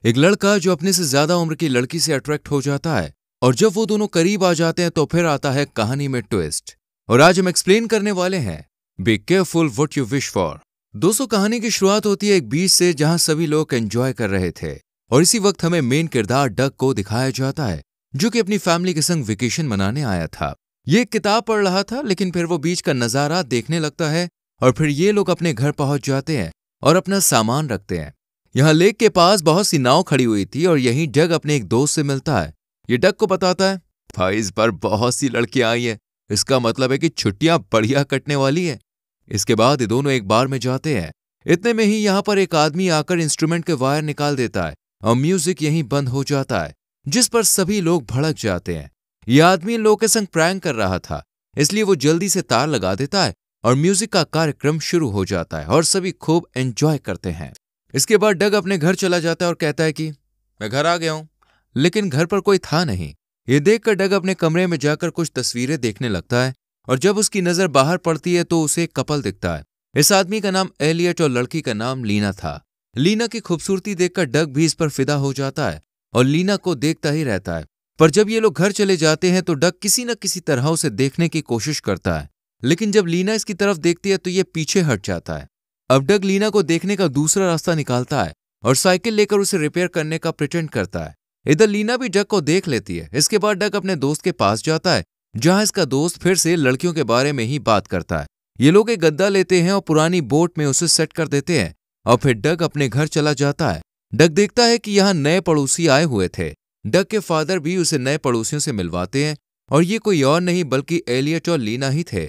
एक लड़का जो अपने से ज्यादा उम्र की लड़की से अट्रैक्ट हो जाता है और जब वो दोनों करीब आ जाते हैं तो फिर आता है कहानी में ट्विस्ट। और आज हम एक्सप्लेन करने वाले हैं be careful what you wish for. दोस्तों, कहानी की शुरुआत होती है एक बीच से जहां सभी लोग एंजॉय कर रहे थे और इसी वक्त हमें मेन किरदार डक को दिखाया जाता है जो कि अपनी फैमिली के संग वेकेशन मनाने आया था। ये एक किताब पढ़ रहा था, लेकिन फिर वो बीच का नजारा देखने लगता है और फिर ये लोग अपने घर पहुंच जाते हैं और अपना सामान रखते हैं। यहाँ लेक के पास बहुत सी नाव खड़ी हुई थी और यहीं डग अपने एक दोस्त से मिलता है। ये डग को बताता है, भाई इस बार बहुत सी लड़कियां आई हैं, इसका मतलब है कि छुट्टियां बढ़िया कटने वाली है। इसके बाद ये दोनों एक बार में जाते हैं। इतने में ही यहाँ पर एक आदमी आकर इंस्ट्रूमेंट के वायर निकाल देता है और म्यूजिक यहीं बंद हो जाता है, जिस पर सभी लोग भड़क जाते हैं। ये आदमी इन लोगों के संग प्रैंक कर रहा था, इसलिए वो जल्दी से तार लगा देता है और म्यूजिक का कार्यक्रम शुरू हो जाता है और सभी खूब एंजॉय करते हैं। इसके बाद डग अपने घर चला जाता है और कहता है कि मैं घर आ गया हूं, लेकिन घर पर कोई था नहीं। ये देखकर डग अपने कमरे में जाकर कुछ तस्वीरें देखने लगता है और जब उसकी नजर बाहर पड़ती है तो उसे एक कपल दिखता है। इस आदमी का नाम एलियट और लड़की का नाम लीना था। लीना की खूबसूरती देखकर डग भी इस पर फिदा हो जाता है और लीना को देखता ही रहता है। पर जब ये लोग घर चले जाते हैं तो डग किसी न किसी तरह उसे देखने की कोशिश करता है, लेकिन जब लीना इसकी तरफ देखती है तो ये पीछे हट जाता है। अब डग लीना को देखने का दूसरा रास्ता निकालता है और साइकिल लेकर उसे रिपेयर करने का प्रिटेंड करता है। इधर लीना भी डग को देख लेती है। इसके बाद डग अपने दोस्त के पास जाता है, जहां इसका दोस्त फिर से लड़कियों के बारे में ही बात करता है। ये लोग एक गद्दा लेते हैं और पुरानी बोट में उसे सेट कर देते हैं और फिर डग अपने घर चला जाता है। डग देखता है कि यहाँ नए पड़ोसी आए हुए थे। डग के फादर भी उसे नए पड़ोसियों से मिलवाते हैं और ये कोई और नहीं बल्कि एलियट और लीना ही थे।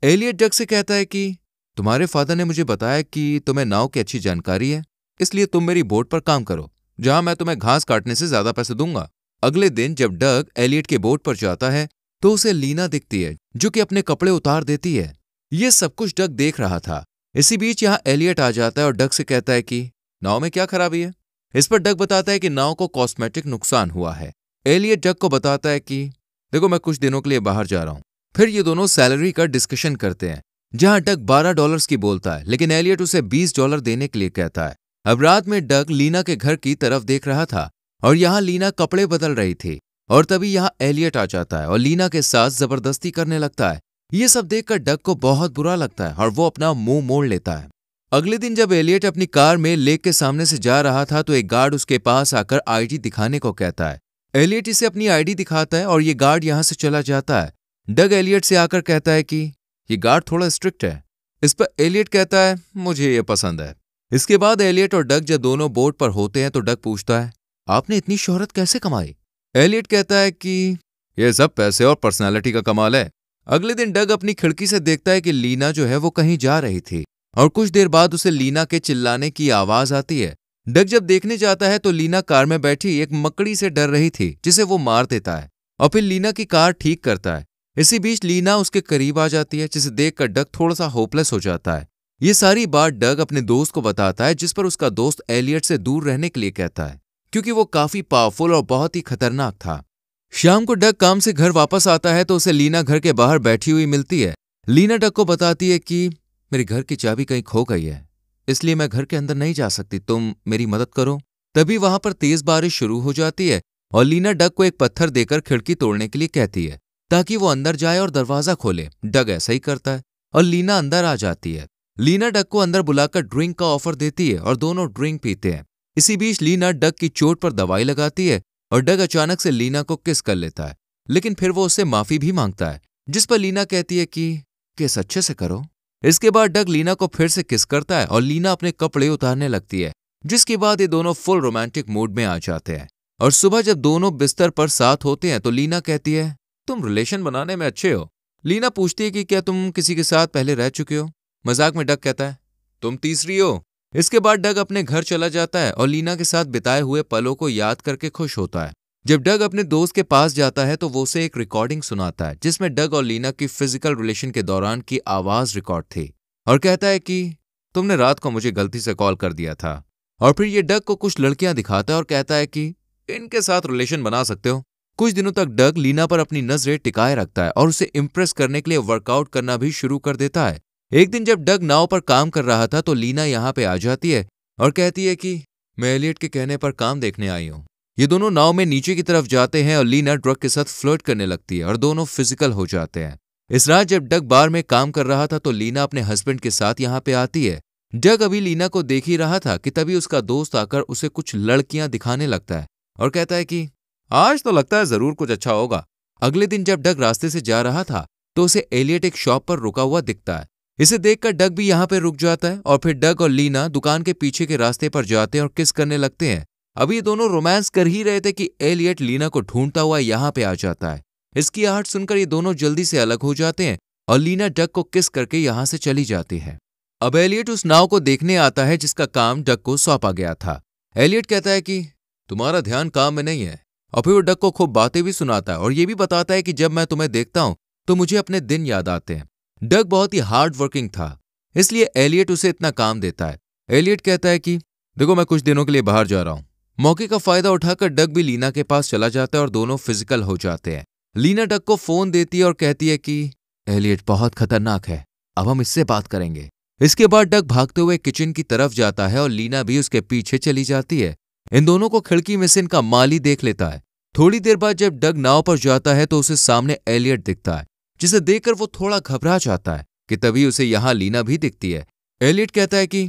एलियट डग से कहता है कि तुम्हारे फादर ने मुझे बताया कि तुम्हें नाव की अच्छी जानकारी है, इसलिए तुम मेरी बोट पर काम करो, जहां मैं तुम्हें घास काटने से ज्यादा पैसे दूंगा। अगले दिन जब डग एलियट के बोट पर जाता है तो उसे लीना दिखती है जो कि अपने कपड़े उतार देती है। ये सब कुछ डग देख रहा था। इसी बीच यहाँ एलियट आ जाता है और डग से कहता है कि नाव में क्या खराबी है। इस पर डग बताता है कि नाव को कॉस्मेटिक नुकसान हुआ है। एलियट डग को बताता है कि देखो, मैं कुछ दिनों के लिए बाहर जा रहा हूं। फिर ये दोनों सैलरी का डिस्कशन करते हैं, जहां डग $12 की बोलता है, लेकिन एलियट उसे $20 देने के लिए कहता है। अब रात में डग लीना के घर की तरफ देख रहा था और यहाँ लीना कपड़े बदल रही थी और तभी यहाँ एलियट आ जाता है और लीना के साथ जबरदस्ती करने लगता है। ये सब देखकर डग को बहुत बुरा लगता है और वो अपना मुंह मोड़ लेता है। अगले दिन जब एलियट अपनी कार में लेक के सामने से जा रहा था तो एक गार्ड उसके पास आकर आईडी दिखाने को कहता है। एलियट इसे अपनी आईडी दिखाता है और ये गार्ड यहाँ से चला जाता है। डग एलियट से आकर कहता है कि ये गार्ड थोड़ा स्ट्रिक्ट है। इस पर एलियट कहता है, मुझे ये पसंद है। इसके बाद एलियट और डग जब दोनों बोट पर होते हैं तो डग पूछता है, आपने इतनी शोहरत कैसे कमाई? एलियट कहता है कि ये सब पैसे और पर्सनालिटी का कमाल है। अगले दिन डग अपनी खिड़की से देखता है कि लीना जो है वो कहीं जा रही थी और कुछ देर बाद उसे लीना के चिल्लाने की आवाज आती है। डग जब देखने जाता है तो लीना कार में बैठी एक मकड़ी से डर रही थी, जिसे वो मार देता है और फिर लीना की कार ठीक करता है। इसी बीच लीना उसके करीब आ जाती है, जिसे देखकर डग थोड़ा सा होपलेस हो जाता है। ये सारी बात डग अपने दोस्त को बताता है, जिस पर उसका दोस्त एलियट से दूर रहने के लिए कहता है, क्योंकि वो काफी पावरफुल और बहुत ही खतरनाक था। शाम को डग काम से घर वापस आता है तो उसे लीना घर के बाहर बैठी हुई मिलती है। लीना डग को बताती है कि मेरे घर की चाबी कहीं खो गई है, इसलिए मैं घर के अंदर नहीं जा सकती, तुम मेरी मदद करो। तभी वहां पर तेज बारिश शुरू हो जाती है और लीना डग को एक पत्थर देकर खिड़की तोड़ने के लिए कहती है ताकि वो अंदर जाए और दरवाजा खोले। डग ऐसा ही करता है और लीना अंदर आ जाती है। लीना डग को अंदर बुलाकर ड्रिंक का ऑफर देती है और दोनों ड्रिंक पीते हैं। इसी बीच लीना डग की चोट पर दवाई लगाती है और डग अचानक से लीना को किस कर लेता है, लेकिन फिर वो उससे माफी भी मांगता है, जिस पर लीना कहती है कि किस अच्छे से करो। इसके बाद डग लीना को फिर से किस करता है और लीना अपने कपड़े उतारने लगती है, जिसके बाद ये दोनों फुल रोमांटिक मूड में आ जाते हैं। और सुबह जब दोनों बिस्तर पर साथ होते हैं तो लीना कहती है, तुम रिलेशन बनाने में अच्छे हो। लीना पूछती है कि क्या तुम किसी के साथ पहले रह चुके हो? मजाक में डग कहता है, तुम तीसरी हो। इसके बाद डग अपने घर चला जाता है और लीना के साथ बिताए हुए पलों को याद करके खुश होता है। जब डग अपने दोस्त के पास जाता है तो वो उसे एक रिकॉर्डिंग सुनाता है, जिसमें डग और लीना की फिजिकल रिलेशन के दौरान की आवाज रिकॉर्ड थी और कहता है कि तुमने रात को मुझे गलती से कॉल कर दिया था। और फिर ये डग को कुछ लड़कियां दिखाता है और कहता है कि इनके साथ रिलेशन बना सकते हो। कुछ दिनों तक डग लीना पर अपनी नजरें टिकाए रखता है और उसे इम्प्रेस करने के लिए वर्कआउट करना भी शुरू कर देता है। एक दिन जब डग नाव पर काम कर रहा था तो लीना यहाँ पे आ जाती है और कहती है कि मैं एलियट के कहने पर काम देखने आई हूँ। ये दोनों नाव में नीचे की तरफ जाते हैं और लीना डग के साथ फ्लर्ट करने लगती है और दोनों फिजिकल हो जाते हैं। इस रात जब डग बार में काम कर रहा था तो लीना अपने हस्बैंड के साथ यहाँ पे आती है। डग अभी लीना को देख ही रहा था कि तभी उसका दोस्त आकर उसे कुछ लड़कियां दिखाने लगता है और कहता है कि आज तो लगता है जरूर कुछ अच्छा होगा। अगले दिन जब डग रास्ते से जा रहा था तो उसे एलियट एक शॉप पर रुका हुआ दिखता है। इसे देखकर डग भी यहाँ पे रुक जाता है और फिर डग और लीना दुकान के पीछे के रास्ते पर जाते हैं और किस करने लगते हैं। अभी ये दोनों रोमांस कर ही रहे थे कि एलियट लीना को ढूंढता हुआ यहाँ पे आ जाता है। इसकी आहट सुनकर ये दोनों जल्दी से अलग हो जाते हैं और लीना डग को किस करके यहाँ से चली जाती है। अब एलियट उस नाव को देखने आता है जिसका काम डग को सौंपा गया था। एलियट कहता है कि तुम्हारा ध्यान काम में नहीं है और फिर वो डग को खूब बातें भी सुनाता है और ये भी बताता है कि जब मैं तुम्हें देखता हूं तो मुझे अपने दिन याद आते हैं। डग बहुत ही हार्ड वर्किंग था, इसलिए एलियट उसे इतना काम देता है। एलियट कहता है कि देखो मैं कुछ दिनों के लिए बाहर जा रहा हूं। मौके का फायदा उठाकर डग भी लीना के पास चला जाता है और दोनों फिजिकल हो जाते हैं। लीना डग को फोन देती है और कहती है कि एलियट बहुत खतरनाक है, अब हम इससे बात करेंगे। इसके बाद डग भागते हुए किचन की तरफ जाता है और लीना भी उसके पीछे चली जाती है। इन दोनों को खिड़की में से इनका माली देख लेता है। थोड़ी देर बाद जब डग नाव पर जाता है तो उसे सामने एलियट दिखता है, जिसे देखकर वो थोड़ा घबरा जाता है कि तभी उसे यहाँ लीना भी दिखती है। एलियट कहता है कि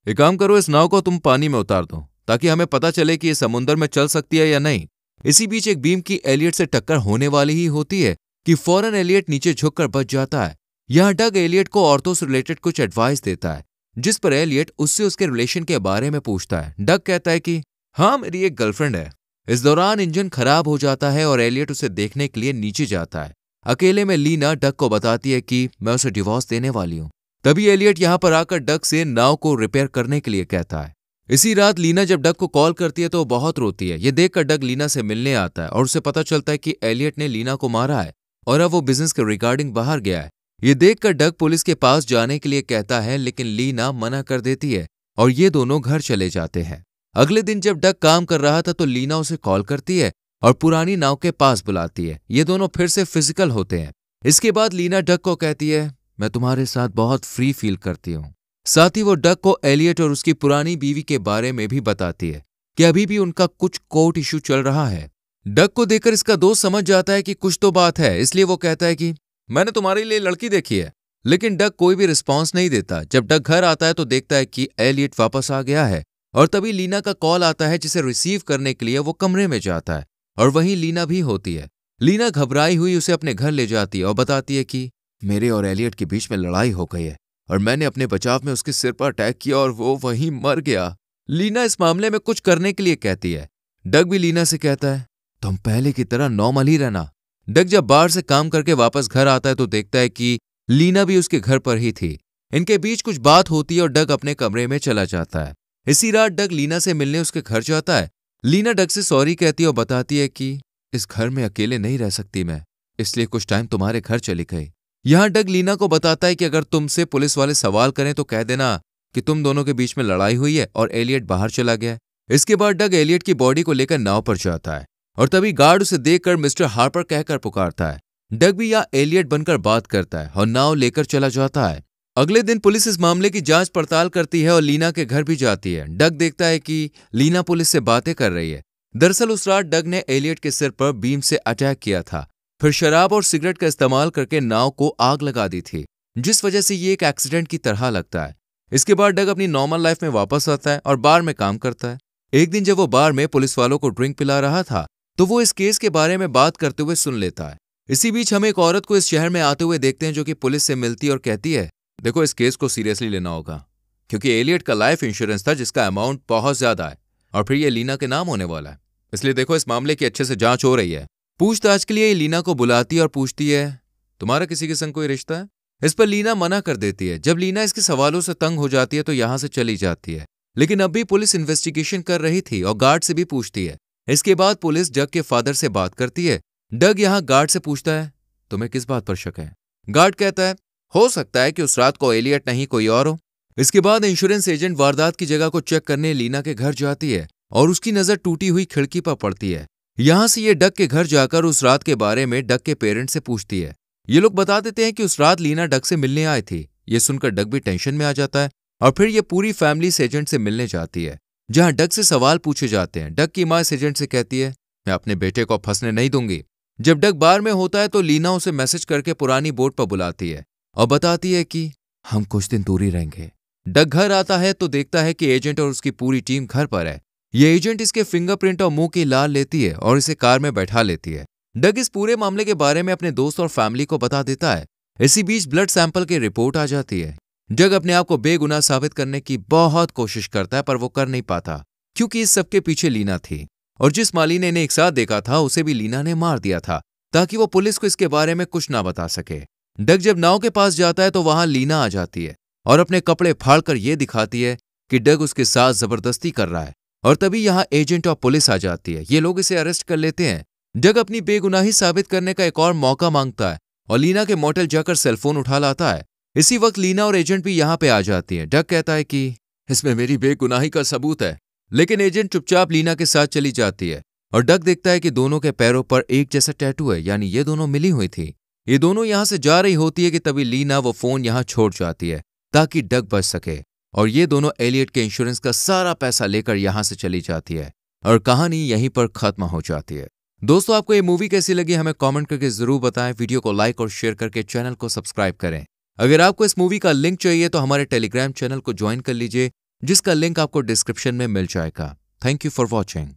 एक काम करो, इस नाव को तुम पानी में उतार दो ताकि हमें पता चले कि ये समुद्र में चल सकती है या नहीं। इसी बीच एक बीम की एलियट से टक्कर होने वाली ही होती है कि फौरन एलियट नीचे झुककर बच जाता है। यहाँ डग एलियट को औरतों से रिलेटेड कुछ एडवाइस देता है, जिस पर एलियट उससे उसके रिलेशन के बारे में पूछता है। डग कहता है कि हाँ मेरी एक गर्लफ्रेंड है। इस दौरान इंजन खराब हो जाता है और एलियट उसे देखने के लिए नीचे जाता है। अकेले में लीना डग को बताती है कि मैं उसे डिवोर्स देने वाली हूँ। तभी एलियट यहाँ पर आकर डग से नाव को रिपेयर करने के लिए कहता है। इसी रात लीना जब डग को कॉल करती है तो वो बहुत रोती है। ये देखकर डग लीना से मिलने आता है और उसे पता चलता है कि एलियट ने लीना को मारा है और अब वो बिजनेस के रिगार्डिंग बाहर गया है। ये देखकर डग पुलिस के पास जाने के लिए कहता है, लेकिन लीना मना कर देती है और ये दोनों घर चले जाते हैं। अगले दिन जब डग काम कर रहा था तो लीना उसे कॉल करती है और पुरानी नाव के पास बुलाती है। ये दोनों फिर से फिजिकल होते हैं। इसके बाद लीना डग को कहती है मैं तुम्हारे साथ बहुत फ्री फील करती हूँ। साथ ही वो डग को एलियट और उसकी पुरानी बीवी के बारे में भी बताती है कि अभी भी उनका कुछ कोर्ट इशू चल रहा है। डग को देखकर इसका दोस्त समझ जाता है कि कुछ तो बात है, इसलिए वो कहता है कि मैंने तुम्हारे लिए लड़की देखी है। लेकिन डग कोई भी रिस्पॉन्स नहीं देता। जब डग घर आता है तो देखता है कि एलियट वापस आ गया है और तभी लीना का कॉल आता है, जिसे रिसीव करने के लिए वो कमरे में जाता है और वहीं लीना भी होती है। लीना घबराई हुई उसे अपने घर ले जाती है और बताती है कि मेरे और एलियट के बीच में लड़ाई हो गई है और मैंने अपने बचाव में उसके सिर पर अटैक किया और वो वहीं मर गया। लीना इस मामले में कुछ करने के लिए कहती है। डग भी लीना से कहता है तुम पहले की तरह नॉर्मल ही रहना। डग जब बाहर से काम करके वापस घर आता है तो देखता है कि लीना भी उसके घर पर ही थी। इनके बीच कुछ बात होती है और डग अपने कमरे में चला जाता है। इसी रात डग लीना से मिलने उसके घर जाता है। लीना डग से सॉरी कहती है और बताती है कि इस घर में अकेले नहीं रह सकती मैं, इसलिए कुछ टाइम तुम्हारे घर चली गई। यहाँ डग लीना को बताता है कि अगर तुमसे पुलिस वाले सवाल करें तो कह देना कि तुम दोनों के बीच में लड़ाई हुई है और एलियट बाहर चला गया। इसके बाद डग एलियट की बॉडी को लेकर नाव पर जाता है और तभी गार्ड उसे देखकर मिस्टर हार्पर कहकर पुकारता है। डग भी यहाँ एलियट बनकर बात करता है और नाव लेकर चला जाता है। अगले दिन पुलिस इस मामले की जांच पड़ताल करती है और लीना के घर भी जाती है। डग देखता है कि लीना पुलिस से बातें कर रही है। दरअसल उस रात डग ने एलियट के सिर पर बीम से अटैक किया था, फिर शराब और सिगरेट का इस्तेमाल करके नाव को आग लगा दी थी, जिस वजह से ये एक एक्सीडेंट की तरह लगता है। इसके बाद डग अपनी नॉर्मल लाइफ में वापस आता है और बार में काम करता है। एक दिन जब वो बार में पुलिस वालों को ड्रिंक पिला रहा था तो वो इस केस के बारे में बात करते हुए सुन लेता है। इसी बीच हम एक औरत को इस शहर में आते हुए देखते हैं जो कि पुलिस से मिलती और कहती है देखो इस केस को सीरियसली लेना होगा, क्योंकि एलियट का लाइफ इंश्योरेंस था जिसका अमाउंट बहुत ज्यादा है और फिर ये लीना के नाम होने वाला है, इसलिए देखो इस मामले की अच्छे से जांच हो रही है। पूछताछ के लिए लीना को बुलाती है और पूछती है तुम्हारा किसी के संग कोई रिश्ता है। इस पर लीना मना कर देती है। जब लीना इसके सवालों से तंग हो जाती है तो यहां से चली जाती है, लेकिन अब भी पुलिस इन्वेस्टिगेशन कर रही थी और गार्ड से भी पूछती है। इसके बाद पुलिस डग के फादर से बात करती है। डग यहाँ गार्ड से पूछता है तुम्हें किस बात पर शक है। गार्ड कहता है हो सकता है कि उस रात को एलियट नहीं कोई और हो। इसके बाद इंश्योरेंस एजेंट वारदात की जगह को चेक करने लीना के घर जाती है और उसकी नजर टूटी हुई खिड़की पर पड़ती है। यहां से ये डग के घर जाकर उस रात के बारे में डग के पेरेंट्स से पूछती है। ये लोग बता देते हैं कि उस रात लीना डग से मिलने आई थी। ये सुनकर डग भी टेंशन में आ जाता है और फिर ये पूरी फैमिली से एजेंट से मिलने जाती है। जहां डग से सवाल पूछे जाते हैं। डग की मां इस एजेंट से कहती है, मैं अपने बेटे को फंसने नहीं दूंगी। जब डग बार में होता है तो लीना उसे मैसेज करके पुरानी बोट पर बुलाती है और बताती है कि हम कुछ दिन दूर ही रहेंगे। डग घर आता है तो देखता है कि एजेंट और उसकी पूरी टीम घर पर है। ये एजेंट इसके फिंगरप्रिंट और मुंह की लाल लेती है और इसे कार में बैठा लेती है। डग इस पूरे मामले के बारे में अपने दोस्त और फैमिली को बता देता है। इसी बीच ब्लड सैंपल की रिपोर्ट आ जाती है। डग अपने आप को बेगुनाह साबित करने की बहुत कोशिश करता है, पर वो कर नहीं पाता क्योंकि इस सबके पीछे लीना थी और जिस माली ने इन्हें एक साथ देखा था उसे भी लीना ने मार दिया था ताकि वो पुलिस को इसके बारे में कुछ ना बता सके। डग जब नाव के पास जाता है तो वहां लीना आ जाती है और अपने कपड़े फाड़कर यह दिखाती है कि डग उसके साथ जबरदस्ती कर रहा है। और तभी यहां एजेंट और पुलिस आ जाती है। ये लोग इसे अरेस्ट कर लेते हैं। डग अपनी बेगुनाही साबित करने का एक और मौका मांगता है और लीना के मोटेल जाकर सेलफोन उठा लाता है। इसी वक्त लीना और एजेंट भी यहां पे आ जाती है। डग कहता है कि इसमें मेरी बेगुनाही का सबूत है, लेकिन एजेंट चुपचाप लीना के साथ चली जाती है और डग देखता है कि दोनों के पैरों पर एक जैसा टैटू है, यानी ये दोनों मिली हुई थी। ये दोनों यहां से जा रही होती है कि तभी लीना वो फोन यहां छोड़ जाती है ताकि डग बच सके और ये दोनों एलियट के इंश्योरेंस का सारा पैसा लेकर यहां से चली जाती है और कहानी यहीं पर खत्म हो जाती है। दोस्तों, आपको ये मूवी कैसी लगी हमें कमेंट करके जरूर बताएं। वीडियो को लाइक और शेयर करके चैनल को सब्सक्राइब करें। अगर आपको इस मूवी का लिंक चाहिए तो हमारे टेलीग्राम चैनल को ज्वाइन कर लीजिए, जिसका लिंक आपको डिस्क्रिप्शन में मिल जाएगा। Thank you for watching.